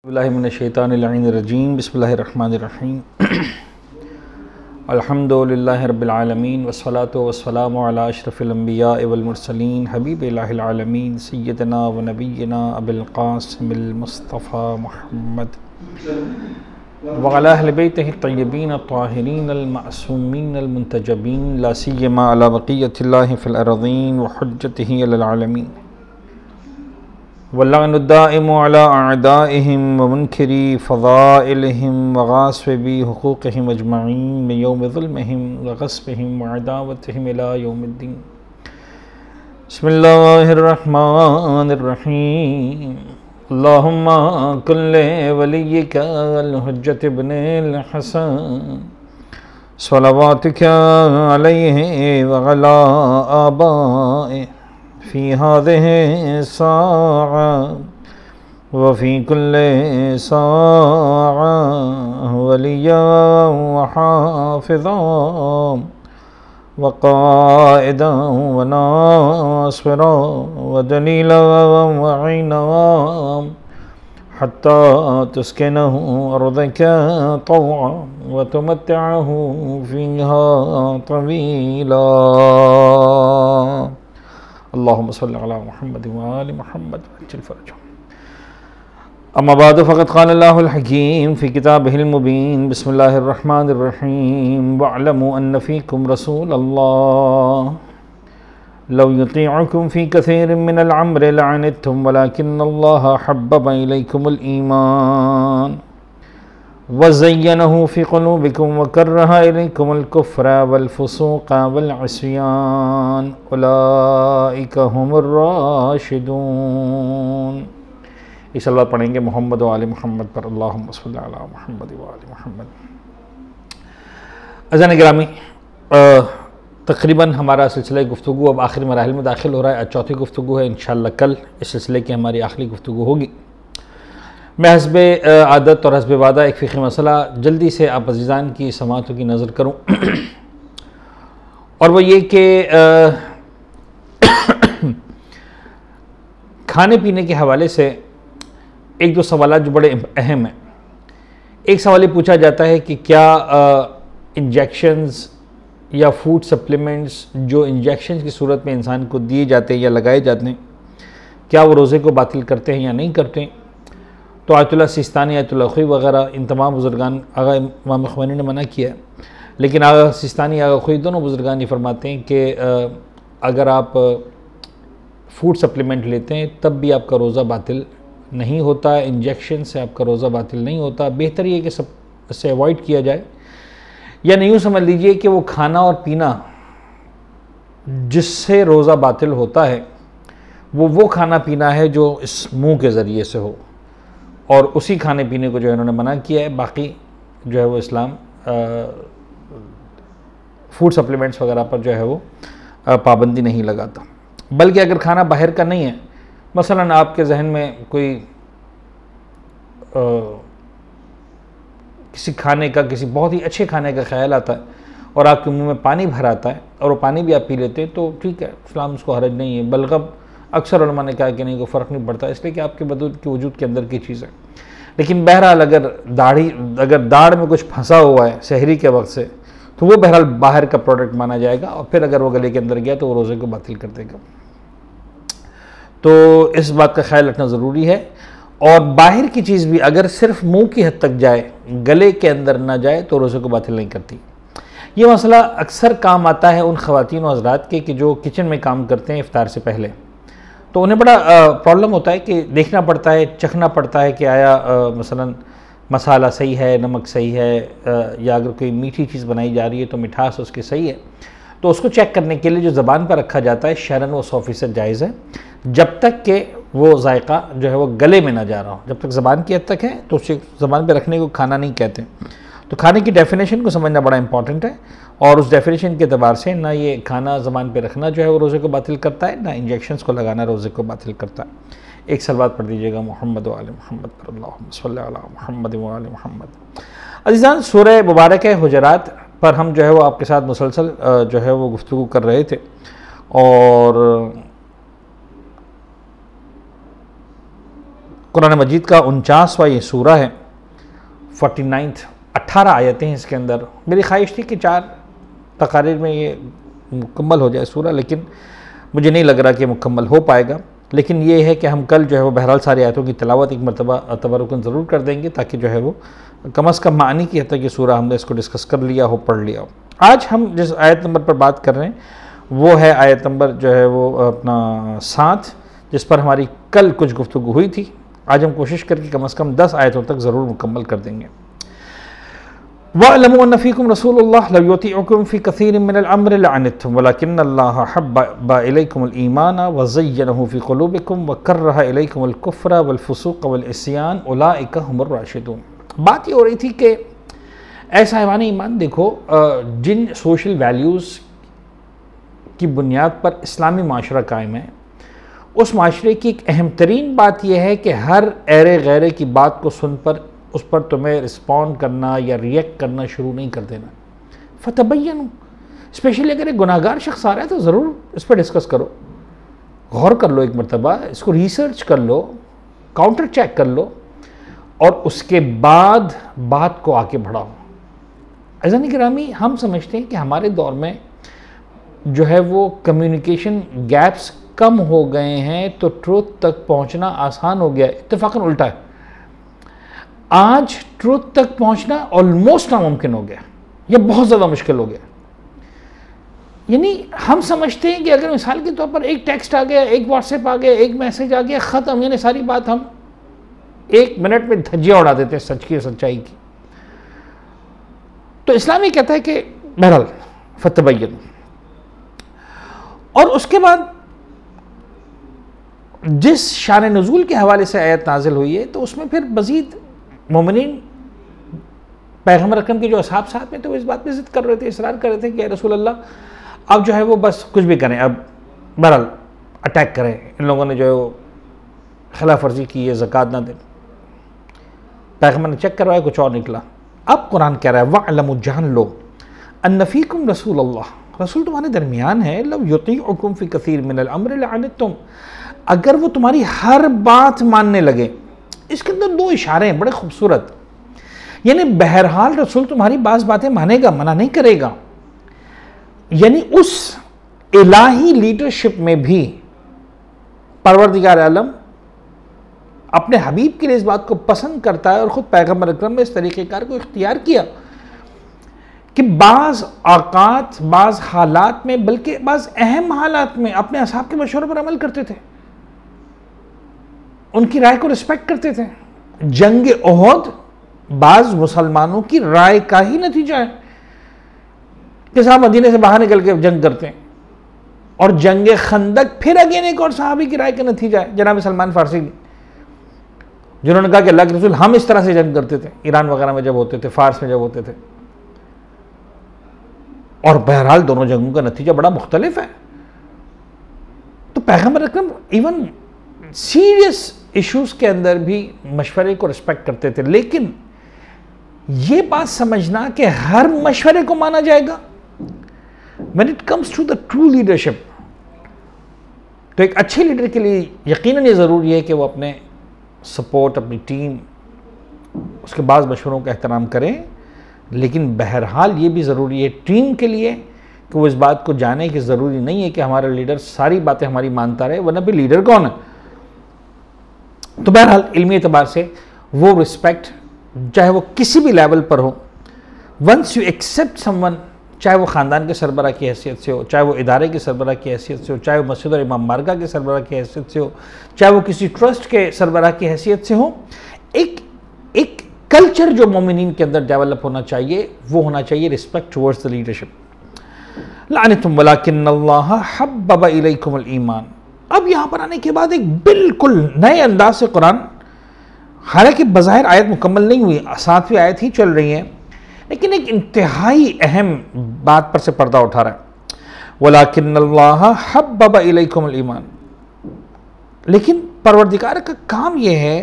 बिस्मिल्लाहिर्रहमानिर्रहीम बिस्मिल्लाहिर्रहमानिर्रहीम अल्हम्दुलिल्लाहि रब्बिल आलमीन वस्सलातु वस्सलामु अला अशरफिल अंबिया वल मुरसलीन हबीबिल्लाहिल आलमीन सय्यदना व नबिय्यना अबुल क़ासिमिल मुस्तफ़ा मुहम्मद व अला अहलि बैतिहि तय्यबीन अत्ताहिरीन अल मासूमीन अल मुंतजबीन ला सिय्यमा अला बक़ियतिल्लाहि फ़िल अर्ज़ीन व हुज्जतिहि अलल आलमीन वल्लअनुद्दाइमु अला अअदाइहिम व मुनकिरी फ़ज़ाइलिहिम व गासिबी हुक़ूक़िहिम अजमईन मिन यौमि ज़ुल्मिहिम व ग़स्बिहिम व अदावतिहिम इला यौमिद्दीन। बिस्मिल्लाहिर्रहमानिर्रहीम। अल्लाहुम्मा कुल्लि वलिय्यिका अल हुज्जत इब्निल हसन सलवातुका अलैहि व अला आबाइहि फ़ी हाज़िहि साअ व फ़ी कुल्लि साअ वलिय्यन व हाफ़िज़न व क़ाइदन व नासिरन व दलीलन व ऐनन हत्ता तुस्किनहु अर्ज़का तौअन व तुमत्तिअहु फ़ीहा तवीला। अल्लाहुम्मा सल्लि अला मुहम्मद व आलि मुहम्मद वअज्जिल फ़रजहुम। अम्मा बाद फ़क़द क़ाल अल्लाहुल हकीम फ़ी किताबिहिल मुबीन। बिस्मिल्लाहिर्रहमानिर्रहीम। वअलमू अन्न फ़ीकुम रसूलल्लाह लौ युतीअकुम फ़ी कसीरिन मिनल अम्रि लअनित्तुम वलाकिन्नल्लाह हब्बब इलैकुमुल ईमान व ज़य्यनहु फ़ी क़ुलूबिकुम व कररह इलैकुमुल कुफ़्र वल फ़ुसूक़ वल इस्यान उलाइका हुमुर राशिदून। इस सलवात पढ़ेंगे मोहम्मद व आले मोहम्मद पर। अल्लाहुम्मा सल्लि अला मुहम्मद व आले मोहम्मद। अज़ान गिरामी, तक़रीबन हमारा सिलसिला गुफ्तगू अब आखिरी मराहिल में दाखिल हो रहा है। आज चौथी गुफ्तगू है। इंशाअल्लाह कल इस सिलसिले की हमारी आखिरी गुफ्तगू होगी। मैं हस्बे आदत और हस्बे वादा एक फ़िक़ही मसला जल्दी से आप अज़ीज़ान की समाअतों की नज़र करूँ और वो ये कि खाने पीने के हवाले से एक दो सवाल जो बड़े अहम हैं। एक सवाल ये पूछा जाता है कि क्या इंजेक्शंस या फूड सप्लीमेंट्स जो इंजेक्शंस की सूरत में इंसान को दिए जाते हैं या लगाए जाते हैं, क्या वो रोज़े को बातिल करते हैं या नहीं करते हैं। तो आयतुल्लाह सिस्तानी, आयतुल्लाह ख़ुई वग़ैरह इन तमाम बुज़ुर्गान आगा इमाम ख़ुमैनी ने मना किया है, लेकिन आगा सिस्तानी, आगा ख़ुई दोनों बुज़ुर्गान ये फरमाते हैं कि अगर आप फूड सप्लीमेंट लेते हैं तब भी आपका रोज़ा बातिल नहीं होता है, इंजेक्शन से आपका रोज़ा बातिल नहीं होता। बेहतर ये कि सब से अवॉइड किया जाए, या नहीं यूँ समझ लीजिए कि वो खाना और पीना जिससे रोज़ा बातिल होता है वो खाना पीना है जो इस मुँह के ज़रिए से हो, और उसी खाने पीने को जो है इन्होंने मना किया है। बाकी जो है वो इस्लाम फूड सप्लीमेंट्स वगैरह पर जो है वो पाबंदी नहीं लगाता। बल्कि अगर खाना बाहर का नहीं है, मसलन आपके जहन में कोई किसी खाने का, किसी बहुत ही अच्छे खाने का ख्याल आता है और आपके मुंह में पानी भर आता है और वो पानी भी आप पी लेते हैं, तो ठीक है, इस्लाम उसको हरज नहीं है। बल्कि अक्सर उलमा ने कहा कि नहीं, को फ़र्क नहीं पड़ता, इसलिए कि आपके वजूद के अंदर की चीज़ है। लेकिन बहरहाल अगर दाढ़ में कुछ फंसा हुआ है सहरी के वक्त से, तो वो बहरहाल बाहर का प्रोडक्ट माना जाएगा, और फिर अगर वो गले के अंदर गया तो वो रोज़े को बातिल कर देगा। तो इस बात का ख्याल रखना ज़रूरी है। और बाहर की चीज़ भी अगर सिर्फ मुँह की हद तक जाए, गले के अंदर ना जाए, तो रोज़े को बातिल नहीं करती। ये मसला अक्सर काम आता है उन ख़वातीन और हज़रात के कि जो किचन में काम करते हैं इफ्तार से पहले, तो उन्हें बड़ा प्रॉब्लम होता है कि देखना पड़ता है, चखना पड़ता है कि आया मसलन मसाला सही है, नमक सही है, या अगर कोई मीठी चीज़ बनाई जा रही है तो मिठास उसकी सही है। तो उसको चेक करने के लिए जो ज़बान पर रखा जाता है शरन वो 100% जायज़ है, जब तक कि वो जायका जो है वो गले में ना जा रहा हो। जब तक ज़बान की हद तक है तो उसे ज़बान पर रखने को खाना नहीं कहते। तो खाने की डेफिनेशन को समझना बड़ा इंपॉर्टेंट है, और उस डेफिनेशन के अतबार से ना ये खाना ज़बान पे रखना जो है वो रोज़े को बातिल करता है, ना इंजेक्शंस को लगाना रोज़े को बातिल करता है। एक सलवात पढ़ दीजिएगा मोहम्मद व आले मोहम्मद पर। अल्लाहुम्मा सल्लि अला मुहम्मद व आले मोहम्मद। अज़ीज़ान, सूरह मुबारक हुजरात पर हम जो है वो आपके साथ मुसलसल जो है वो गुफ्तगू कर रहे थे, और कुरान मजीद का 49वां ये सूरा है, 49th, 18 आयतें हैं इसके अंदर। मेरी ख्वाहिश थी कि 4 तकारीर में ये मुकम्मल हो जाए सूरा, लेकिन मुझे नहीं लग रहा कि मुकम्मल हो पाएगा। लेकिन ये है कि हम कल जो है वो बहरहाल सारी आयतों की तिलावत एक मरतबा तबरुकन ज़रूर कर देंगे, ताकि जो है वो कम अज़ कम मानी की हद तक ये सूरा हमने इसको डिस्कस कर लिया हो, पढ़ लिया हो। आज हम जिस आयत नंबर पर बात कर रहे हैं वो है आयत नंबर जो है वो अपना 7, जिस पर हमारी कल कुछ गुफ्तगू हुई थी। आज हम कोशिश करके कम अज़ कम 10 आयतों तक ज़रूर मुकम्मल कर देंगे। वअलमू अन्न फ़ीकुम रसूलुल्लाह लौ युतीउकुम फ़ी कसीरिन मिनल अम्रि लअनित्तुम वलकिन्नल्लाह हब्बा इलैकुमुल ईमान व ज़य्यनहु फ़ी क़ुलूबिकुम व कररहा इलैकुमुल कुफ़्र वल फ़ुसूक़ वल इस्यान उलाइका हुमुर राशिदून। बात ये हो रही थी कि ऐसा हैवान ईमान, देखो जिन सोशल वैल्यूज़ की बुनियाद पर इस्लामी माशरा कायम है, उस माशरे की एक अहम तरीन बात यह है कि हर ऐरे गैरे की बात को सुन पर उस पर तुम्हें रिस्पॉन्ड करना या रिएक्ट करना शुरू नहीं कर देना। फतबय्यनु, स्पेशली अगर एक गुनाहगार शख्स आ रहा है तो ज़रूर इस पर डिस्कस करो, गौर कर लो, एक मरतबा इसको रिसर्च कर लो, काउंटर चेक कर लो और उसके बाद बात को आगे बढ़ाओ। अज़ीज़ान गिरामी, हम समझते हैं कि हमारे दौर में जो है वो कम्युनिकेशन गैप्स कम हो गए हैं तो ट्रुथ तक पहुंचना आसान हो गया। इत्तेफाकन उल्टा है, आज ट्रुथ तक पहुंचना ऑलमोस्ट नामुमकिन हो गया, यह बहुत ज़्यादा मुश्किल हो गया। यानी हम समझते हैं कि अगर मिसाल के तौर पर एक टेक्स्ट आ गया, एक व्हाट्सएप आ गया, एक मैसेज आ गया, ख़त्म, यानी सारी बात हम 1 मिनट में धज्जियाँ उड़ा देते हैं सच की, सच्चाई की। तो इस्लाम ये कहता है कि बहरहाल फतबय्यन, और उसके बाद जिस शान नुज़ूल के हवाले से आयत नाजिल हुई है तो उसमें फिर मज़ीद मोमिनीन पैगम्बर अकरम के जो असहाब साथ में, तो वो इस बात पे ज़िद कर रहे थे, इसरार कर रहे थे कि या रसूल अल्लाह अब जो है वो बस कुछ भी करें, अब बहरहाल अटैक करें, इन लोगों ने जो है वो खिलाफ वर्जी की है, ज़कात ना दें। पैगम्बर ने चेक करवाया, कुछ और निकला। अब कुरान कह रहा है वअलमू, जान लो, अन्न फ़ीकुम रसूलुल्लाह, रसूल तुम्हारे दरमियान है, लौ युतीउकुम फ़ी कसीर मिनल अम्रि लअनित्तुम, अगर वो तुम्हारी हर बात मानने लगे। इसके अंदर 2 इशारे हैं बड़े खूबसूरत, यानी बहरहाल रसूल तुम्हारी बाज़ बातें मानेगा, मना नहीं करेगा। यानी उस इलाही लीडरशिप में भी परवरदिगार आलम अपने हबीब के लिए इस बात को पसंद करता है और ख़ुद पैगम्बर अकरम ने इस तरीक़ेकार को इख्तियार किया कि बाज़ औक़ात, बाज़ हालात में, बल्कि बाज़ अहम हालात में अपने असहाब के मशवरे पर अमल करते थे, उनकी राय को रिस्पेक्ट करते थे। जंग ओहद बाज़ मुसलमानों की राय का ही नतीजा है कि साहब मदीने से बाहर निकल के जंग करते हैं, और जंग खंदक फिर अगेन एक और सहाबी की राय का नतीजा है, जनाब सलमान फारसी, जिन्होंने कहा कि अल्लाह के रसूल हम इस तरह से जंग करते थे, ईरान वगैरह में जब होते थे, फारस में जब होते थे। और बहरहाल दोनों जंगों का नतीजा बड़ा मुख्तलिफ है। तो पैगम्बर अकरम इवन सीरियस इश्यूज के अंदर भी मशवरे को रिस्पेक्ट करते थे, लेकिन ये बात समझना कि हर मशवरे को माना जाएगा, when it comes to the true leadership, तो एक अच्छे लीडर के लिए यकीनन ये ज़रूरी है कि वो अपने सपोर्ट, अपनी टीम, उसके बाद मशवरों का एहतराम करें। लेकिन बहरहाल ये भी ज़रूरी है टीम के लिए कि वो इस बात को जाने कि ज़रूरी नहीं है कि हमारा लीडर सारी बातें हमारी मानता रहे, वरना भी लीडर कौन है। तो बहरहाल इल्मी एतबार से वो रिस्पेक्ट, चाहे वो किसी भी लेवल पर हो, वंस यू एक्सेप्ट समवन, चाहे वो ख़ानदान के सरबराह की हैसियत से हो, चाहे वो इदारे के सरबराह की हैसियत से हो, चाहे वो मस्जिद और इमाम बारगाह के सरबराह की हैसियत से हो, चाहे वो किसी ट्रस्ट के सरबराह की हैसियत से हो, एक कल्चर जो मोमिनीन के अंदर डेवलप होना चाहिए वो होना चाहिए रिस्पेक्ट टुवर्ड्स द लीडरशिप। लानितुम वलाकिन्नल्लाह हब्बबा इलैकुमुल ईमान। अब यहाँ पर आने के बाद एक बिल्कुल नए अंदाज से कुरान, हालांकि बज़ाहिर आयत मुकम्मल नहीं हुई, 7वीं आयत ही चल रही है, लेकिन एक इंतहाई अहम बात पर से पर्दा उठा रहा है, वलाकिन्नल्लाह हब्बबा इलैकुमुल ईमान। लेकिन परवरदिगार का काम यह है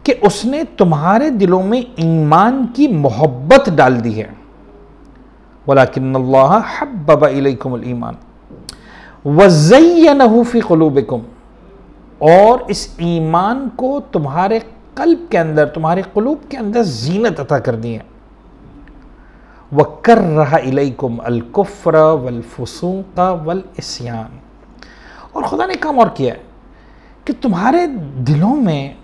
कि उसने तुम्हारे दिलों में ईमान की मोहब्बत डाल दी है। वलाकिन्नल्लाह हब्बबा इलैकुमुल ईमान वज़य्यनहु फ़ी क़ुलूबिकुम, और इस ईमान को तुम्हारे कल्ब के अंदर, तुम्हारे कुलूब के अंदर जीनत अता कर दी है। वकर्रहा इलैकुम अल कुफ्र वल फुसूक वल इस्यान, और खुदा ने काम और किया है कि तुम्हारे दिलों में,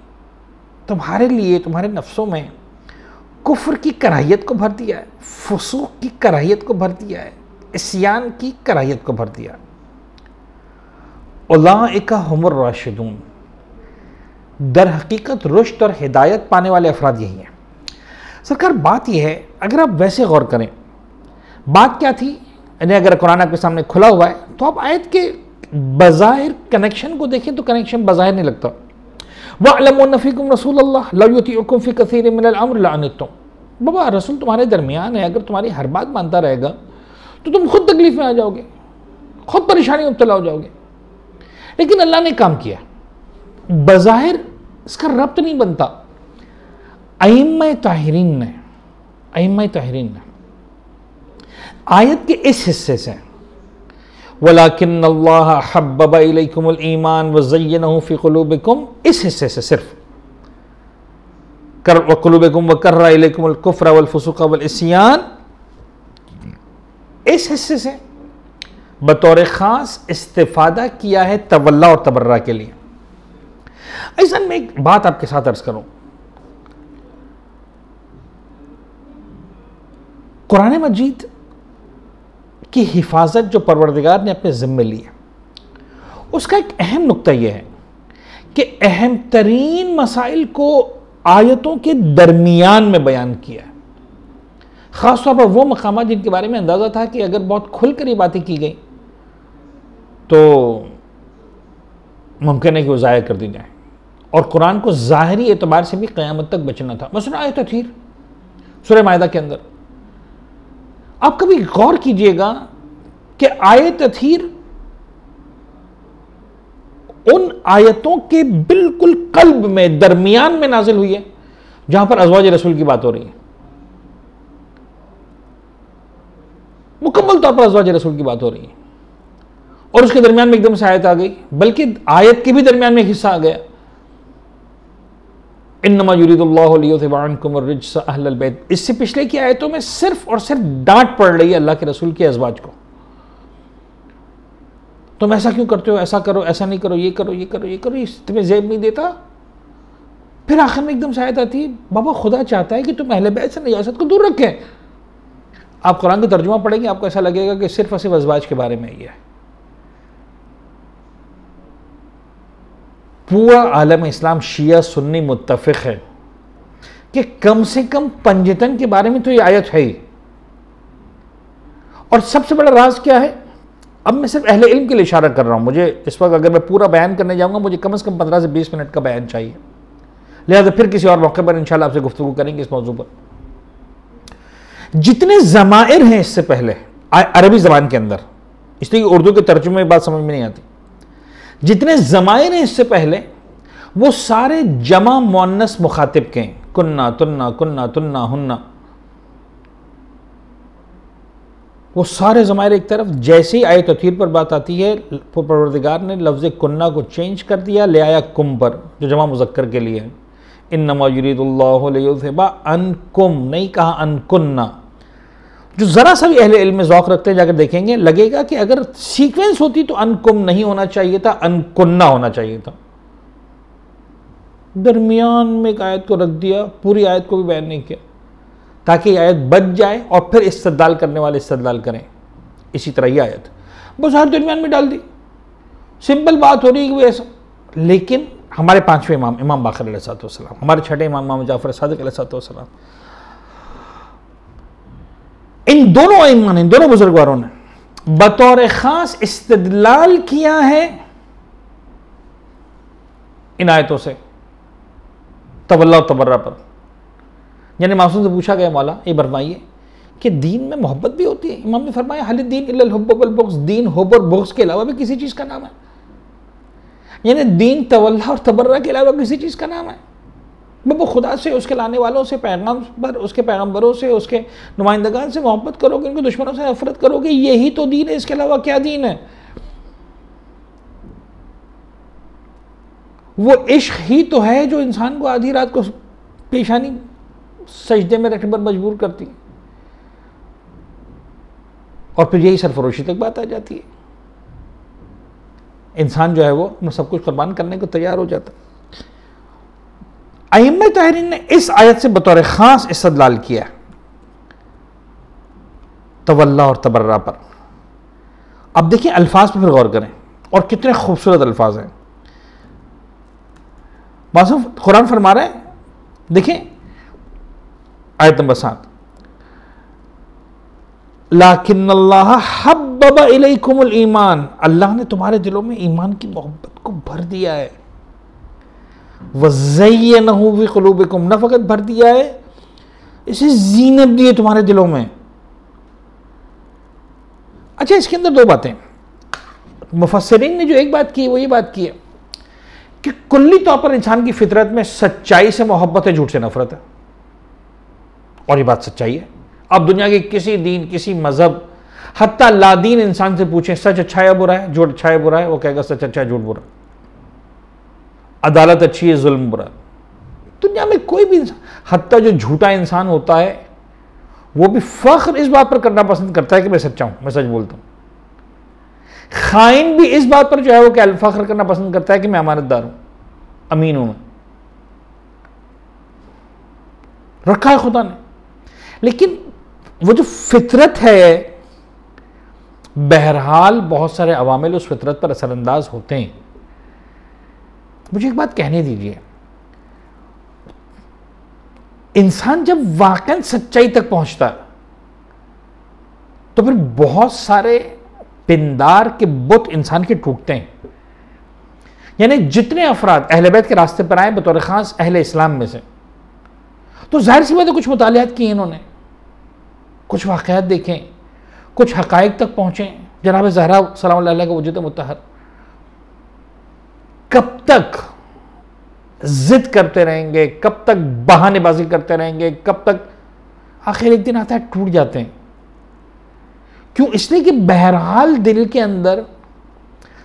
तुम्हारे लिए, तुम्हारे नफ्सों में कुफ्र की कराहियत को भर दिया है, फुसूक की कराहियत को भर दिया है, इस्यान की कराहियत को भर दिया। उलाइका हुमुर राशिदून, दर हकीकत रुश्द और हिदायत पाने वाले अफराद यही हैं। सरकार बात यह है, अगर आप वैसे गौर करें, बात क्या थी, यानी अगर कुरान आपके सामने खुला हुआ है तो आप आयत के बज़ाहिर कनेक्शन को देखें तो कनेक्शन बज़ाहिर नहीं लगता। वअलमू फ़ीकुम रसूलल्लाह लौ युतीउकुम फ़ी कसीरिन मिनल अम्र लअनित्तुम। बाबा रसूल तुम्हारे दरमियान है, अगर तुम्हारी हर बात मानता रहेगा तो तुम खुद तकलीफ में आ जाओगे, खुद परेशानी में मुब्तला हो जाओगे। लेकिन अल्लाह ने काम किया, बज़ाहिर इसका रब्त नहीं बनता। अइम्मा ताहिरीन ने आयत के इस हिस्से से वलाकिन्नल्लाह हब्बबा इलैकुमुल ईमान व ज़य्यनहु फ़ी क़ुलूबिकुम, इस हिस्से से सिर्फ व क़ुलूबिकुम व कर्रा इलैकुमुल कुफ़्र वल फ़ुसूक़ वल इस्यान, इस हिस्से से बतौर ख़ास इस्तिफ़ादा किया है तवल्ला और तबर्रा के लिए। ऐसा मैं एक बात आपके साथ अर्ज़ करूं, कुरान मजीद की हिफाजत जो परवरदिगार ने अपने ज़िम्मे ली है, उसका एक अहम नुक्ता यह है कि अहम तरीन मसाइल को आयतों के दरमियान में बयान किया है। ख़ास तौर पर वो मकामात जिनके बारे में अंदाज़ा था कि अगर बहुत खुल कर ये बातें की गई तो मुमकिन है कि वो ज़ाया कर दी जाए, और कुरान को ज़ाहिरी एतबार से भी क़यामत तक बचना था। मसलन आयत तथहीर सूरह माइदा के अंदर आप कभी गौर कीजिएगा कि आयत तथहीर उन आयतों के बिल्कुल कल्ब में, दरमियान में नाजिल हुई है जहां पर अज़वाज रसूल की बात हो रही है। मुकम्मल तौर पर अज़वाज रसूल की बात हो रही है, और उसके दरमियान में एकदम से आयत आ गई, बल्कि आयत के भी दरमियान में एक हिस्सा आ गया, इन्नमा युरीदुल्लाहु लियुज़हिबा अन्कुम अर्रिज्स अहलल बैत। इससे पिछले की आयतों में सिर्फ और सिर्फ डांट पड़ रही है अल्लाह के रसूल के अज़वाज को, तुम ऐसा क्यों करते हो, ऐसा करो, ऐसा नहीं करो, ये करो, ये करो, ये करो, तुम्हें ज़ेब नहीं देता। फिर आखिर में एकदम से आयत आती है, बाबा खुदा चाहता है कि तुम अहले बैत से नजासत को दूर रखें। आप कुरान का तर्जुमा पढ़ेंगे, आपको ऐसा लगेगा कि सिर्फ और सिर्फ अज़वाज के बारे में ही है। पूरा आलम इस्लाम शिया सुन्नी मुत्तफ़िक़ है कि कम से कम पंजतन के बारे में तो ये आयत है ही। और सबसे बड़ा राज क्या है, अब मैं सिर्फ अहले इल्म के लिए इशारा कर रहा हूं, मुझे इस वक्त अगर मैं पूरा बयान करने जाऊंगा मुझे कम से कम 15 से 20 मिनट का बयान चाहिए, लिहाजा फिर किसी और मौके पर इंशाल्लाह आपसे गुफ्तगू करेंगे इस मौजू पर। जितने ज़माइर हैं इससे पहले अरबी ज़बान के अंदर, इसलिए उर्दू के तर्जुमे में बात समझ में नहीं आती, जितने ज़माइर हैं इससे पहले वो सारे जमा मुअन्नस मुखातिब के हैं, कुन्ना तुन्ना कुन्ना तुन्ना हुन्ना, वो सारे ज़माइर एक तरफ। जैसे ही आयत तथहीर पर बात आती है, परवरदिगार ने लफ्ज़ कुन्ना को चेंज कर दिया, ले आया कुम पर, जो जमा मुज़क्कर के लिए है। इन्नमा युरीदुल्लाहु लियुज़हिबा अन्कुम, नहीं कहा अनकुन्ना। जो ज़रा सा भी अहले इल्म में ज़ौक़ रखते हैं जाकर देखेंगे, लगेगा कि अगर सीक्वेंस होती तो अनकुम नहीं होना चाहिए था, अनकुन्ना होना चाहिए था। दरमियान में एक आयत को रख दिया, पूरी आयत को भी बयान नहीं किया, ताकि आयत बच जाए और फिर इस्तदलाल करने वाले इस्तदलाल करें। इसी तरह ये आयत बस हर दरमियान में डाल दी, सिंपल बात हो रही है कि ऐसा। लेकिन हमारे पांचवें इमाम, इमाम बाक़र अलैहिस्सलाम, हमारे छठे इमाम जाफ़र सादिक़ अलैहिस्सलाम, इन दोनों इमाम, इन दोनों बुजुर्गवारों ने बतौर ख़ास इस्तदलाल किया है इन आयतों से तवल्ला और तबर्रा पर। यानी मासूम से पूछा गया, मौला ये फरमाइए कि दीन में मोहब्बत भी होती है? इमाम ने फरमाया, हल दीन इल्लल हुब्ब वल बुग़्ज़, दीन हुब्ब और बुग़्ज़ के अलावा भी किसी चीज़ का नाम है। यानी दीन तवल्ला और तबर्रा के अलावा किसी चीज़ का नाम है। वो खुदा से, उसके लाने वालों से, पैगम्बर, उसके पैगम्बरों से, उसके नुमाइंदगान से मोहब्बत करोगे, उनके दुश्मनों से नफरत करोगे, यही तो दीन है, इसके अलावा क्या दीन है? वो इश्क ही तो है जो इंसान को आधी रात को पेशानी सजदे में रखने पर मजबूर करती है, और फिर यही सरफरोशी तक बात आ जाती है। इंसान जो है वो अपना सब कुछ कुर्बान करने को तैयार हो जाता है। अइम्मा ताहिरीन ने इस आयत से बतौर खास इस्तदलाल किया तवल्ला और तबर्रा पर। अब देखिए अल्फाज पर फिर गौर करें, और कितने खूबसूरत अल्फाज हैं। मासूम कुरान फरमा रहा है, देखिए आयत नंबर 7, लाकिन्नल्लाह हब्बबा इलैकुमुल ईमान, अल्लाह ने तुम्हारे दिलों में ईमान की मोहब्बत को भर दिया है। वज़य्यनहु फी क़ुलूबिकुम, न फ़क़त भर दिया है, इसे जीनत दी है तुम्हारे दिलों में। अच्छा, इसके अंदर दो बातें मुफस्सिरीन ने जो एक बात की वो ये बात की है कि कुल्ली तौर पर इंसान की फितरत में सच्चाई से मोहब्बत है, झूठ से नफरत है, और ये बात सच्चाई है। अब दुनिया के किसी दीन, किसी मजहब, हत्ता लादीन इंसान से पूछें सच अच्छा है बुरा है, झूठ अच्छा है बुरा है, वो कहेगा सच अच्छा है झूठ बुरा, अदालत अच्छी है जुल्म बुरा। दुनिया में कोई भी इंसान, हत्ता जो झूठा इंसान होता है वो भी फख्र इस बात पर करना पसंद करता है कि मैं सच्चा हूं, मैं सच बोलता हूं। खाइन भी इस बात पर जो है वो क्या फख्र करना पसंद करता है कि मैं अमानतदार हूं, अमीन हूं, रखा है खुदा ने। लेकिन वो जो फितरत है, बहरहाल बहुत सारे अवामिल उस फितरत पर असरअंदाज होते हैं। मुझे एक बात कहने दीजिए, इंसान जब वाकई सच्चाई तक पहुंचता है तो फिर बहुत सारे पिंदार के बुत इंसान के टूटते हैं। यानी जितने अफराद अहले बैत के रास्ते पर आए बतौर खास अहले इस्लाम में से, तो जाहिर सी बात है कुछ मुतालियात किए इन्होंने, कुछ वाक़यात देखें, कुछ हकायक तक पहुंचे। जनाब ज़हरा सलाम अलैहा का वजूद मुतहर कब तक जिद करते रहेंगे, कब तक बहानेबाजी करते रहेंगे, कब तक, आखिर एक दिन आता है टूट जाते हैं। क्यों? इसलिए कि बहरहाल दिल के अंदर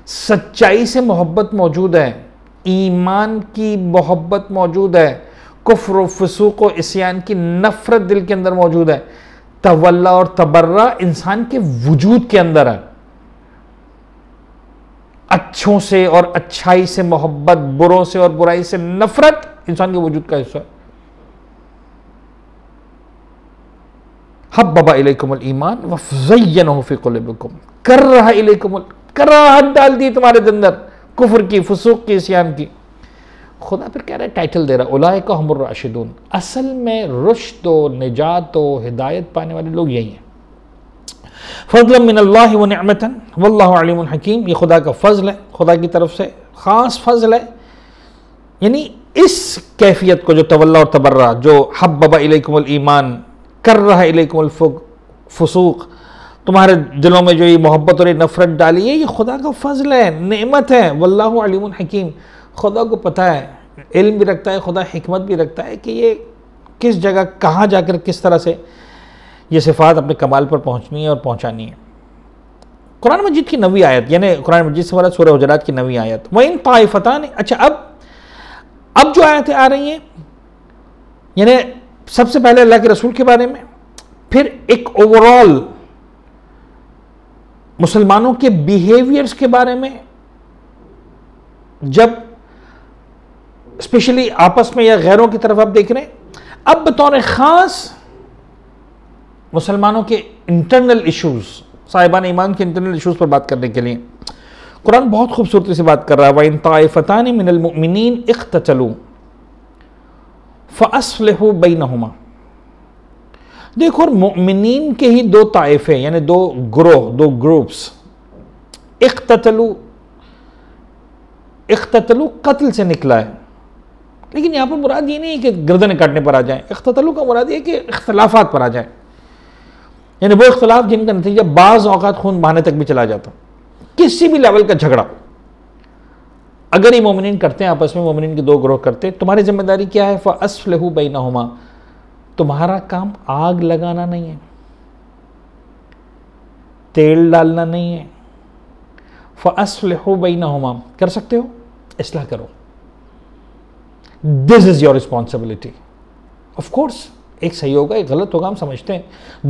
सच्चाई से मोहब्बत मौजूद है, ईमान की मोहब्बत मौजूद है, कुफ्र व फुसूक व इस्यान की नफरत दिल के अंदर मौजूद है, तवल्ला और तबर्रा इंसान के वजूद के अंदर है। अच्छों से और अच्छाई से मोहब्बत, बुरों से और बुराई से नफरत इंसान के वजूद का हिस्सा है। हब्बबा इलैकुमुल ईमान वज़य्यनहु फी क़ुलूबिकुम, करहा इलैकुमुल, कराहत डाल दी तुम्हारे अंदर कुफ्र की, फुसूक की, इस्यान की। खुदा फिर कह रहा है, टाइटल दे रहा, उलाइका हुमुर राशिदून, असल में रुश्द व निजात व हिदायत पाने वाले लोग यही हैं। फज़लन मिनल्लाहि व निअमतन वल्लाहु अलीमुन हकीम, ये खुदा का फजल है, खुदा की तरफ से ख़ास फजल है। यानी इस कैफियत को जो तवल्ला और तबर्रा, जो हब्बबा इलैकुमुल ईमान, करहा इलैकुमुल फुसूक, तुम्हारे दिलों में जो ये मोहब्बत और ये नफरत डाली है, ये खुदा का फजल है, नेमत है। वल्लाहु अलीमुन हकीम, खुदा को पता है, इल्म भी रखता है खुदा, हिकमत भी रखता है कि ये किस जगह कहाँ जाकर किस तरह से ये सिफ़ात अपने कमाल पर पहुँचनी है और पहुँचानी है। कुरान मजीद की 9वीं आयत, यानी कुरान मजीद से वाला सूरह हुजरात की 9वीं आयत, वइन ताइफतान। अच्छा, अब जो आयतें आ रही हैं, यानी सबसे पहले अल्लाह के रसूल के बारे में, फिर एक ओवरऑल मुसलमानों के बिहेवियर्स के बारे में, जब स्पेशली आपस में या गैरों की तरफ आप देख रहे हैं। अब बतौर ख़ास मुसलमानों के इंटरनल इश्यूज, साहिबान ईमान के इंटरनल इश्यूज पर बात करने के लिए कुरान बहुत खूबसूरती से बात कर रहा है। वइन ताइफतान मिनल मुमिनीन इख्ततलू फ़अस्लिहू बैनहुमा। देखो, और मुमिनीन के ही दो ताइफे, यानी दो ग्रोह, दो ग्रुप्स, इख्ततलू, इख्ततलू कत्ल से निकला है, लेकिन यहां पर मुराद ये नहीं है कि गर्दन काटने पर आ जाए। इख्ततलू का मुराद ये कि इख्तलाफात पर आ जाए, यानी वो इख्तलाफ जिनका नतीजा बाज़ औक़ात खून बहाने तक भी चला जाता। किसी भी लेवल का झगड़ा अगर ये मोमिनीन करते हैं, आपस में मोमिनीन के दो ग्रोह करते हैं, तुम्हारी जिम्मेदारी क्या है? फ़अस्लिहू बैनहुमा, तुम्हारा काम आग लगाना नहीं है, तेल डालना नहीं है। फ़अस्लिहू बैनहुमा, कर सकते हो, इस्लाह करो। This is your responsibility. Of course एक सही होगा एक गलत होगा, हम समझते हैं,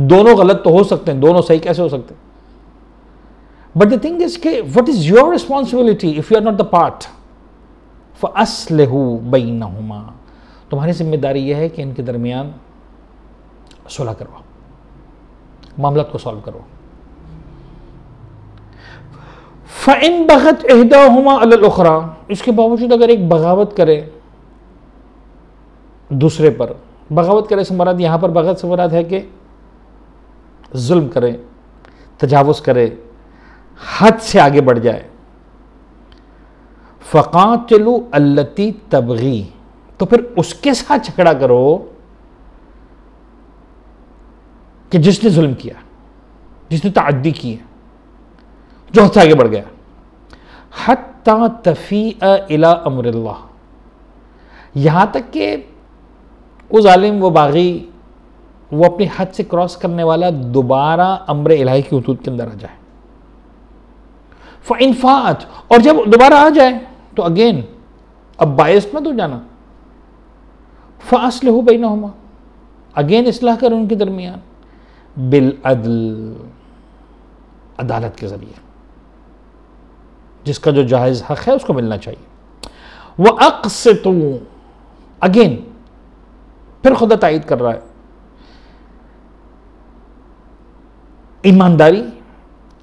दोनों गलत तो हो सकते हैं, दोनों सही कैसे हो सकते हैं? बट द थिंग इज के what is your responsibility if you are not the part? फअस्लिहू बैनहुमा, तुम्हारी जिम्मेदारी यह है कि इनके दरमियान सुलह करवाओ, मामला को सॉल्व करो। फ़इन बग़त इहदाहुमा अलल उख़रा, इसके बावजूद अगर एक बगावत करे दूसरे पर, बगावत करे से मुराद यहाँ पर बग़त से मुराद है कि जुल्म करे, तजावुज़ करे, हद से आगे बढ़ जाए। फ़क़ातिलू अल्लती तबग़ी, तो फिर उसके साथ झगड़ा करो कि जिसने जुल्म किया, जिसने ताअद्दी की है, जो हद से आगे बढ़ गया। हत्ता तफ़ीअ इला अम्रिल्लाह, यहाँ तक कि वो जालिम, वो बागी, वो अपनी हद से क्रॉस करने वाला दोबारा अम्र इलाही की हुदूद के अंदर आ जाए। फ़इन फ़ाअत, और जब दोबारा आ जाए तो अगेन अब बायस मत हो जाना। फ़अस्लिहू बैनहुमा, अगेन इस्लाह करो उनके दरमियान, बिल अदल, अदालत के ज़रिए, जिसका जो जायज़ हक़ है उसको मिलना चाहिए। व अक़सितू, अगेन फिर खुदा तायीद कर रहा है, ईमानदारी,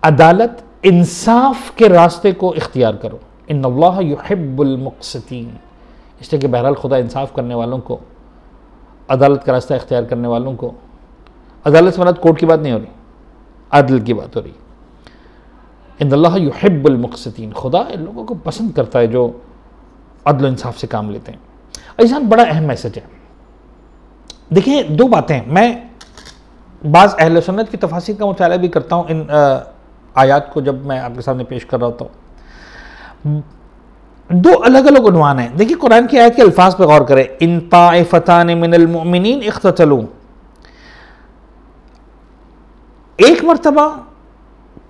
अदालत, इंसाफ के रास्ते को इख्तियार करो। इन्नल्लाह युहिब्बुल मुक़सितीन, इसलिए कि बहरहाल खुदा इंसाफ करने वालों को, अदालत का रास्ता इख्तियार करने वालों को, अदालत से मरद कोर्ट की बात नहीं हो रही, अदल की बात हो रही। इन्नल्लाह युहिब्बुल मुक़सितीन, खुदा इन लोगों को पसंद करता है जो अदल इंसाफ से काम लेते हैं। ऐसा बड़ा अहम मैसेज है। देखिए दो बातें, मैं बाज़ अहले सुन्नत की तफासीर का मुताला भी करता हूँ इन आयात को जब मैं आपके सामने पेश कर रहा होता हूँ। दो अलग अलग उन्वान हैं। देखिए कुरान की आयत के अल्फाज पर गौर करें, इन ताइफतान मिनल मुमिनीन इख्ततलू, एक मरतबा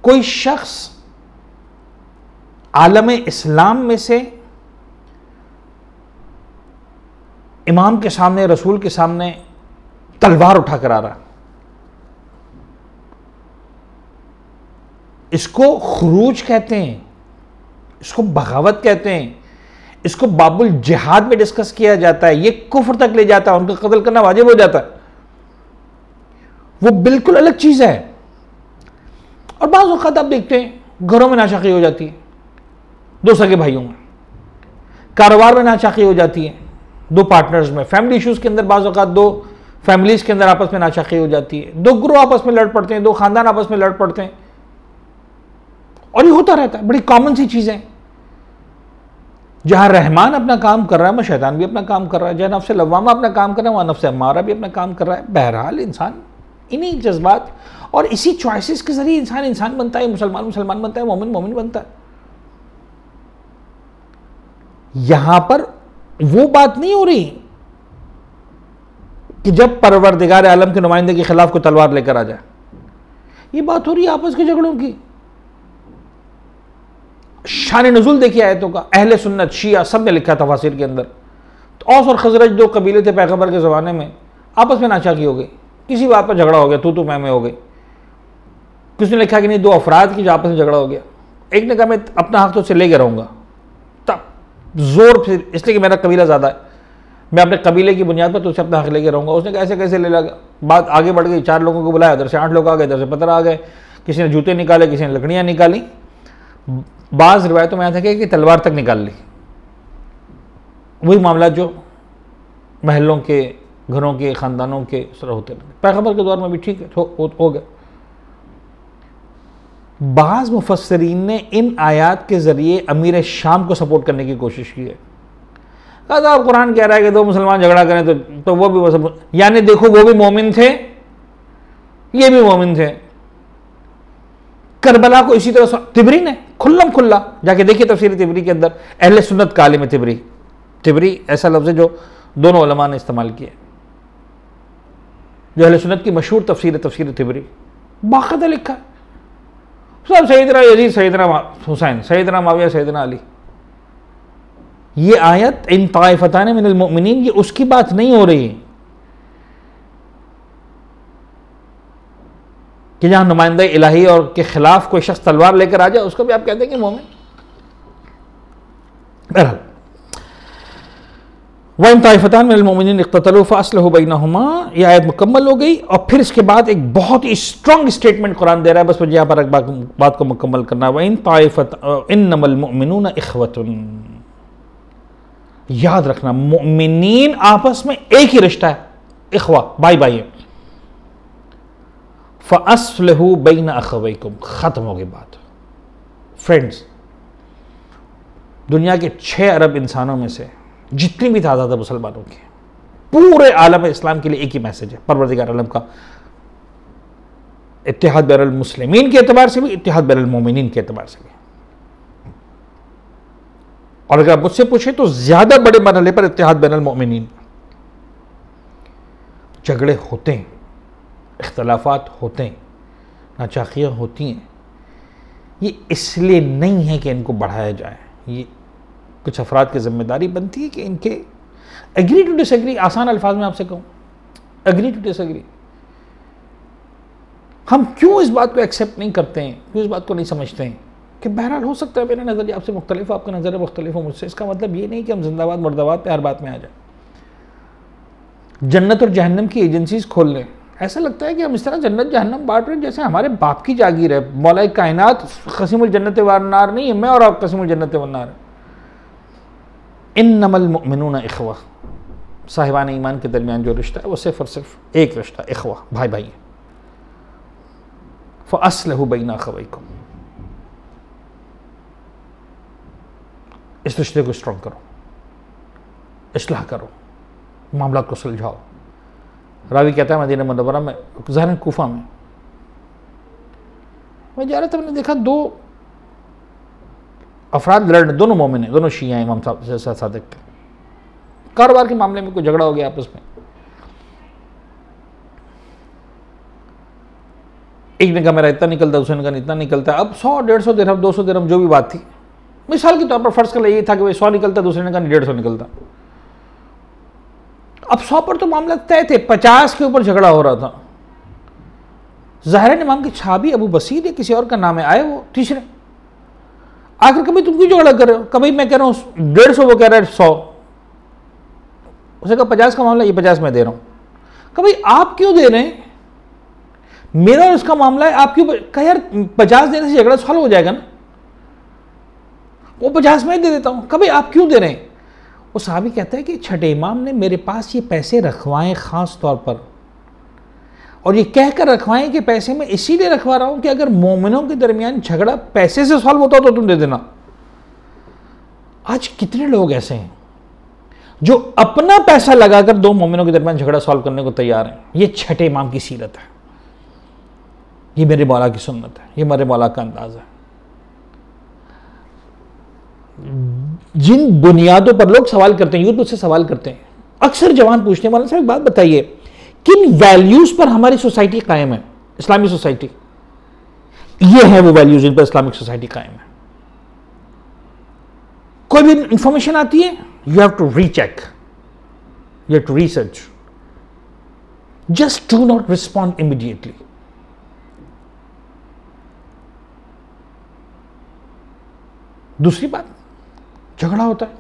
कोई शख्स आलम इस्लाम में से इमाम के सामने, रसूल के सामने तलवार उठाकर आ रहा, इसको खुरूज कहते हैं, इसको बगावत कहते हैं, इसको बाबुल जिहाद में डिस्कस किया जाता है, ये कुफ्र तक ले जाता है, उनका कत्ल करना वाजिब हो जाता है, वो बिल्कुल अलग चीज है। और बाज़ वक़्त आप देखते हैं घरों में नाशाकी हो जाती है, दो सगे भाइयों में, कारोबार में नाशाकी हो जाती है, दो पार्टनर्स में, फैमिली इश्यूज के अंदर बाज़ वक़्त दो फैमिलीज के अंदर आपस में नाशाकी हो जाती है, दो ग्रोह आपस में लड़ पड़ते हैं, दो खानदान आपस में लड़ पड़ते हैं, और ये होता रहता है, बड़ी कॉमन सी चीज़ें। जहां रहमान अपना काम कर रहा है, वह शैतान भी अपना काम कर रहा है, जहां नफ्स लव्वामा अपना काम कर रहा है, वहां नफ्स अम्मारा भी अपना काम कर रहा है। बहरहाल इंसान इन्हीं जज्बात और इसी चॉइसेस के जरिए इंसान इंसान बनता है, मुसलमान मुसलमान बनता है, मोमिन मोमिन बनता है। यहां पर वो बात नहीं हो रही कि जब परवरदिगार आलम के नुमाइंदे के खिलाफ कोई तलवार लेकर आ जाए, ये बात हो रही है आपस के झगड़ों की। शान नुज़ुल देखिए आयतों का, अहले सुन्नत शिया सब ने लिखा तफासिर के अंदर, तो औस और खजरज दो कबीले थे पैगंबर के ज़माने में, आपस में नाचाकी हो गई, किसी बात पर झगड़ा हो गया, तू मैं हो गई। किसने लिखा कि नहीं, दो अफराद की जो आपस में झगड़ा हो गया, एक ने कहा मैं अपना हक तो उससे लेके रहूँगा, तब जोर फिर इसलिए कि मेरा कबीला ज़्यादा है, मैं अपने कबीले की बुनियाद पर तुझसे अपना हक लेके रहूँगा। उसने कैसे कैसे ले लगा, बात आगे बढ़ गई, 4 लोगों को बुलाया, इधर से 8 लोग आ गए, इधर से 15 आ गए, किसी ने जूते निकाले, किसी ने लकड़ियाँ निकाली, बाज़ रिवायतों में आता है कि तलवार तक निकाल ली। वही मामला जो महलों के, घरों के, ख़ानदानों के सर होते लगे, पैगंबर के दौर में भी ठीक है, हो गया। बाज़ मुफस्सरीन ने इन आयात के ज़रिए अमीर शाम को सपोर्ट करने की कोशिश की है। कहा था अब कुरान कह रहा है कि दो मुसलमान झगड़ा करें तो वो भी, यानी देखो वो भी मोमिन थे, ये भी मोमिन थे। करबला को इसी तरह तिबरी ने खुल्लम खुल्ला, जाके देखिए तफसीर तिबरी के अंदर, अहले सुन्नत का आलिम तिबरी, तिबरी ऐसा लफ्ज़ है जो दोनों उलमा ने इस्तेमाल किया, जो अहले सुन्नत की मशहूर तफसीर तिबरी, बाकायदा लिखा सब सैयदना यजीद, सैयदना हुसैन, सैयदना माविया, सैयदना अली, ये आयत इन ताइफतान मिनल मुमिनीन, ये उसकी बात नहीं हो रही कि जहां नुमाइंदा इलाही और के खिलाफ कोई शख्स तलवार लेकर आ जाए उसको भी आप कहते हैं कि मोमिन। बहरहाल वइन ताइफतान मिनल मुमिनीन इख्ततलू फअस्लहू बैनहुमा, यह आयत मुकम्मल हो गई। और फिर इसके बाद एक बहुत ही स्ट्रांग स्टेटमेंट कुरान दे रहा है, बस मुझे यहां पर एक बात को मुकम्मल करना है। वइन ताइफत इन्नमल मुमिनून इख्वतुन, याद रखना मुमिनीन आपस में एक ही रिश्ता है, इख्वा भाई भाई है। फअस्लहू बैन अखवैकुम, खत्म हो गई बात। फ्रेंड्स, दुनिया के 6 अरब इंसानों में से जितनी भी तादाद है मुसलमानों की, पूरे आलम इस्लाम के लिए एक ही मैसेज है परवरदिगार आलम का, इत्तिहाद बैनुल मुस्लिमीन के एतबार से भी, इत्तिहाद बैनुल मोमिनीन के एतबार से भी। और अगर आप मुझसे पूछे तो ज्यादा बड़े मरहले पर इत्तिहाद बैनुल मोमिनीन। झगड़े होते हैं, इख्तलाफात होते हैं, नाचाकियाँ होती हैं, ये इसलिए नहीं है कि इनको बढ़ाया जाए। ये कुछ अफराद की जिम्मेदारी बनती है कि इनके एग्री टू डिसएग्री, आसान अल्फाज में आपसे कहूँ, एग्री टू डिसएग्री। हम क्यों इस बात को एक्सेप्ट नहीं करते हैं, क्यों इस बात को नहीं समझते हैं कि बहरहाल हो सकता है मेरा नज़रिया आपसे मुख्तलिफ हो, आपका नज़रिया मुख्तलिफ हो मुझसे। इसका मतलब ये नहीं कि हम जिंदाबाद मुर्दाबाद पे हर बात में आ जाए। जन्नत और जहन्नम की एजेंसीज खोल लें, ऐसा लगता है कि हम इस तरह जन्नत जहन्नम बांट रहे हैं जैसे हमारे बाप की जागीर है। मौला कायनात क़सीमुल जन्नत वन्नार नहीं है, मैं और आप क़सीमुल जन्नत वन्नार है। इन्नमल मुमिनून इख्वा, साहिबान ईमान के दरमियान जो रिश्ता है वो सिर्फ और सिर्फ एक रिश्ता, इख्वा भाई भाई है। फअस्लहू बैन अखवैकुम, इस रिश्ते को स्ट्रॉन्ग करो, इस्लाह करो, मामला को सुलझाओ। रावी कहता है मदीना मुनव्वरा में, ज़ाहिरन कूफा में मैं जा रहा था, मैंने देखा 2 अफराद लड़, दोनों मोमिन हैं, दोनों शिया इमाम सादिक के, कारोबार के मामले में कोई झगड़ा हो गया आपस में। एक ने कहा मेरा इतना निकलता, दूसरे ने कहा इतना निकलता। अब 100, 150 दिरहम, 200 दिरहम जो भी बात थी, मिसाल के तौर पर फर्ज कर ये था कि भाई 100 निकलता, दूसरे ने कहा 150 निकलता। अब 100 पर तो मामला तय थे, 50 के ऊपर झगड़ा हो रहा था। ज़ाहिर इमाम के छाबी अबू बसीर या किसी और का नाम है, आए वो तीसरे, आखिर कभी तुम क्यों झगड़ा कर रहे हो? कभी मैं कह रहा हूँ 150, वो कह रहा है 100। उसे कहा 50 का मामला, ये 50 मैं दे रहा हूँ। कभी आप क्यों दे रहे हैं? मेरा और इसका मामला है, आप क्यों? कह यार 50 देने से झगड़ा सॉल्व हो जाएगा ना, वो 50 मैं दे देता हूँ, कभी आप क्यों दे रहे हैं? वो साहबी कहता है कि छठे इमाम ने मेरे पास ये पैसे रखवाएं ख़ास तौर पर, और ये कहकर रखवाएं कि पैसे मैं इसीलिए रखवा रहा हूं कि अगर मोमिनों के दरमियान झगड़ा पैसे से सॉल्व होता तो तुम दे देना। आज कितने लोग ऐसे हैं जो अपना पैसा लगाकर 2 मोमिनों के दरमियान झगड़ा सॉल्व करने को तैयार हैं। ये छठे इमाम की सीरत है, ये मेरे मौला की सुन्नत है, ये मेरे मौला का अंदाज है। जिन बुनियादों पर लोग सवाल करते हैं, यूथ मुझसे सवाल करते हैं, अक्सर जवान पूछते हैं, मौलाना साहब एक बात बताइए, किन वैल्यूज पर हमारी सोसाइटी कायम है? इस्लामिक सोसाइटी, ये है वो वैल्यूज जिन पर इस्लामिक सोसाइटी कायम है। कोई भी इंफॉर्मेशन आती है, you have to recheck, you have to research, just do not respond immediately. दूसरी बात, झगड़ा होता है,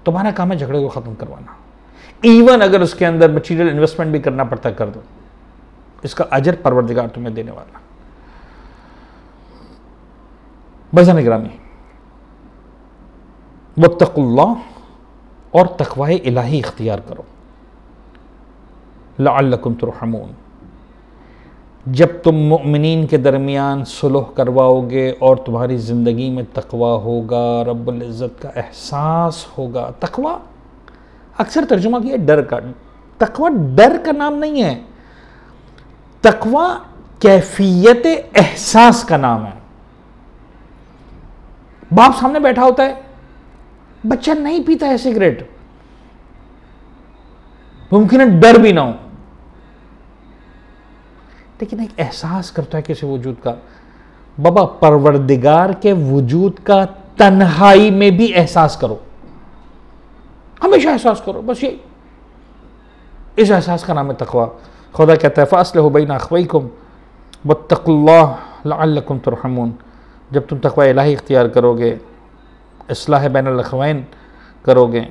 तुम्हारा काम है झगड़े को खत्म करवाना। इवन अगर उसके अंदर मटीरियल इन्वेस्टमेंट भी करना पड़ता है, कर दो, इसका अजर परवरदिगार तुम्हें देने वाला। बज़ान गिरामी, वत्तकुल्लाह, और तक़वाए इलाही इख्तियार करो, लअल्लकुम तुरहमून। जब तुम मुमिनीन के दरमियान सुलह करवाओगे और तुम्हारी ज़िंदगी में तक़वा होगा, रब्बुल इज़्ज़त का एहसास होगा। तक़वा अक्सर तर्जुमा किया डर का, तक़वा डर का नाम नहीं है, तक़वा कैफियत एहसास का नाम है। बाप सामने बैठा होता है, बच्चा नहीं पीता है सिगरेट, मुमकिन है डर भी ना हो, लेकिन एक एहसास करता है किसी वजूद का। बाबा, परवरदिगार के वजूद का तन्हाई में भी एहसास करो, हमेशा एहसास करो, बस ये, इस एहसास का नाम है तकवा। खुदा कहता है फ़ास्लिहू बैना अख़वैकुम वत्तक़ुल्लाह लअल्लकुम तुरहमून। जब तुम तकवा इलाही इख्तियार करोगे, इस्लाह बैनुल अख़वैन करोगे,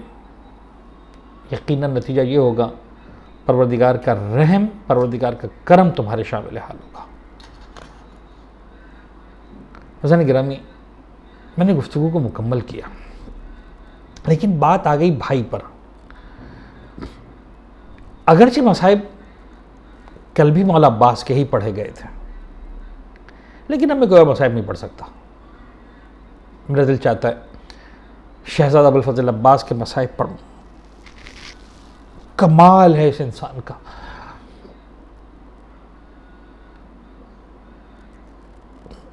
यकीनन नतीजा ये होगा परवरदिगार का रहम, परवरदिगार का करम तुम्हारे शामिल हाल होगा। हज़रात गिरामी, मैंने गुफ्तगू को मुकम्मल किया, लेकिन बात आ गई भाई पर। अगरचे मसाइब कल भी मौला अब्बास के ही पढ़े गए थे, लेकिन अब मैं कोई और मसाइब नहीं पढ़ सकता। मेरा दिल चाहता है शहजादा अबुल फजल अब्बास के मसाइब पढ़ूं। कमाल है इस इंसान का।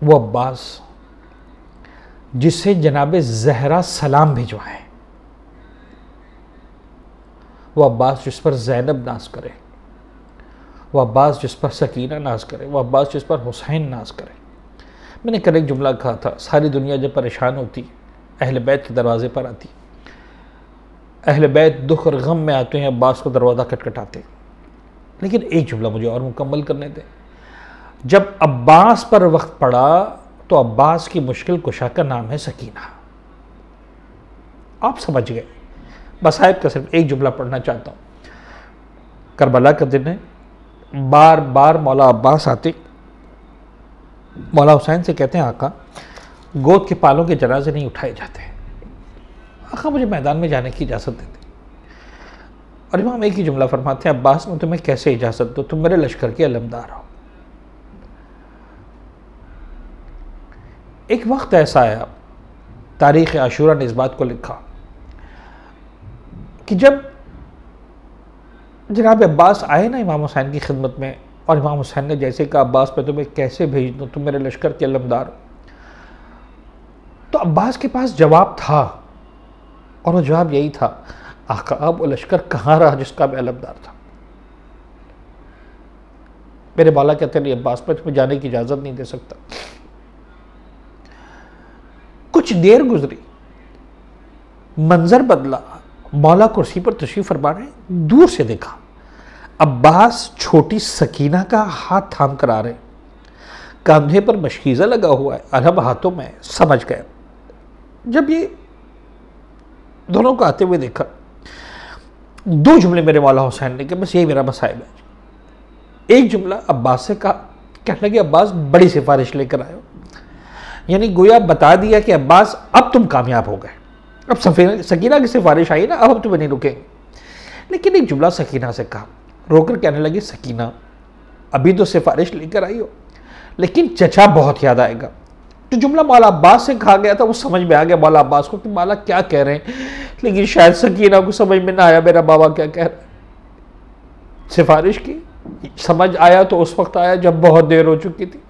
वो अब्बास जिससे जनाबे ज़हरा सलाम भिजवाएं, वो अब्बास जिस पर ज़ैनब नाज करे, वो अब्बास जिस पर सकीना नाज करे, वो अब्बास जिस पर हुसैन नाज करे। मैंने कल एक जुमला कहा था, सारी दुनिया जब परेशान होती अहले बैत के दरवाजे पर आती, अहले बैत दुख और गम में आते हैं, अब्बास को दरवाज़ा खटखटाते। लेकिन एक जुमला मुझे और मुकम्मल करने दें। जब अब्बास पर वक्त पड़ा तो अब्बास की मुश्किल कुशा का नाम है सकीना। आप समझ गए। मसाइब का सिर्फ एक जुमला पढ़ना चाहता हूँ। करबला का दिन है, बार बार मौला अब्बास आते, मौला हुसैन से कहते हैं आका गोद के पालों के जनाजे नहीं उठाए जाते, आका मुझे मैदान में जाने की इजाज़त देते। और इमाम एक ही जुमला फरमाते हैं, अब्बास मैं तुम्हें कैसे इजाज़त दूँ, तुम मेरे लश्कर के अलमदार हो। एक वक्त ऐसा आया, तारीख़ आशूरा ने इस बात को लिखा कि जब जनाब अब्बास आए ना इमाम हुसैन की खिदमत में, और इमाम हुसैन ने जैसे कहा अब्बास मैं तुम्हें कैसे भेज दूँ, तुम मेरे लश्कर के अलमदार हो, तो अब्बास के पास जवाब था, और वो जवाब यही था, आका अब वो लश्कर कहाँ रहा जिसका मैं अलमदार था। मेरे मौला कहते नहीं अब्बास मैं तुम्हें जाने की इजाज़त नहीं दे सकता। कुछ देर गुजरी, मंजर बदला, मौला कुर्सी पर तशरीफ फरमा रहे, दूर से देखा अब्बास छोटी सकीना का हाथ थाम कर आ रहे, कंधे पर मशकीज़ा लगा हुआ है, अलहब हाथों में। समझ गए। जब ये दोनों को आते हुए देखा, दो जुमले मेरे मौला हुसैन ने कहा, बस यही मेरा मसाइब है। एक जुमला अब्बास से कहा, कहने लगे अब्बास बड़ी सिफारिश लेकर आए हो, यानी गोया बता दिया कि अब्बास अब तुम कामयाब हो गए, अब सकीना की सिफारिश आई ना, अब हम तुम्हें नहीं रुकेंगे। लेकिन एक जुमला सकीना से कहा, रोकर कहने लगी सकीना अभी तो सिफारिश लेकर आई हो, लेकिन चचा बहुत याद आएगा। तो जुमला मौला अब्बास से कहा गया था वो समझ में आ गया मौला अब्बास को कि मौला क्या कह रहे हैं, लेकिन शायद सकीना को समझ में ना आया मेरा बाबा क्या कह रहा है। सिफारिश की समझ आया तो उस वक्त आया जब बहुत देर हो चुकी थी,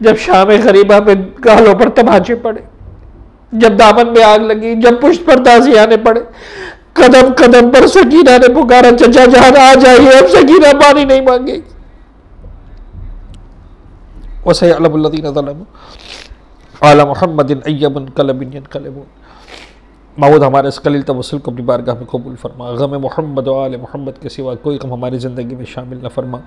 जब शाम गरीबा पे गालों पर तमाचे पड़े, जब दामन में आग लगी, जब पुष्ट पर ताज़ियाने पड़े, कदम कदम पर सकीना ने पुकारा चचा जान आ जाइए, अब सकीना पानी नहीं मांगेगी। वसयअलमुल्लज़ीना ज़लमू अला मुहम्मदिन अय्यबन कलबिन यनक़लिबून। माऊद हमारे इस कलील तवस्सुल को अपनी बारगाह में कबूल फरमा। गम मोहम्मद व आले मोहम्मद के सिवा कोई गम हमारी ज़िंदगी में शामिल न फरमा।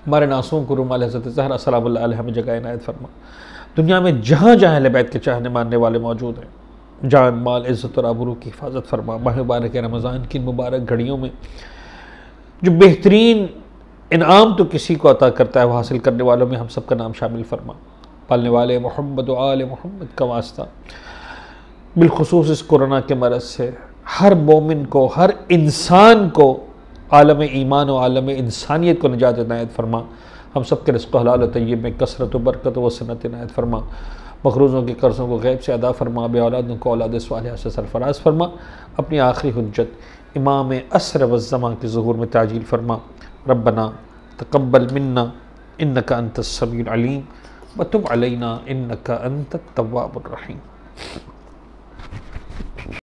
हमारे नासों को रुमाल हज़रत ज़हरा सलामुल्लाह अलैहा में जगह इनायत फरमा। दुनिया में जहाँ जहाँ अहले बैत के चाहने मानने वाले मौजूद हैं, जान माल इज़्ज़त और आबरू की हिफाजत फरमा। माह मुबारक रमज़ान की मुबारक घड़ियों में जो बेहतरीन इनाम तो किसी को अता करता है, वो हासिल करने वालों में हम सब का नाम शामिल फरमा। पालने वाले मोहम्मद व आले मोहम्मद का वास्ता बिलखुसूस इस कोरोना के मरज़ से हर मोमिन को, हर इंसान को आलम ईमान और आलम इंसानियत को निजात इनायत फरमा। हम सब के रिज़्क़ हलाल तय्यब में कसरत व बरकत व सनत इनायत फरमा। मक़रूज़ों के कर्ज़ों को गैब से अदा फरमा। बे औलादों को औलाद सालिहा से सरफराज फरमा। अपनी आखिरी हुज्जत इमाम असर व ज़मा के ज़ुहूर में ताजील फरमा। रब्बना तक़ब्बल मिन्ना इन्नका अंतस समीउल अलीम व तुब अलैना इन्नका अंतत तव्वाबुर रहीम।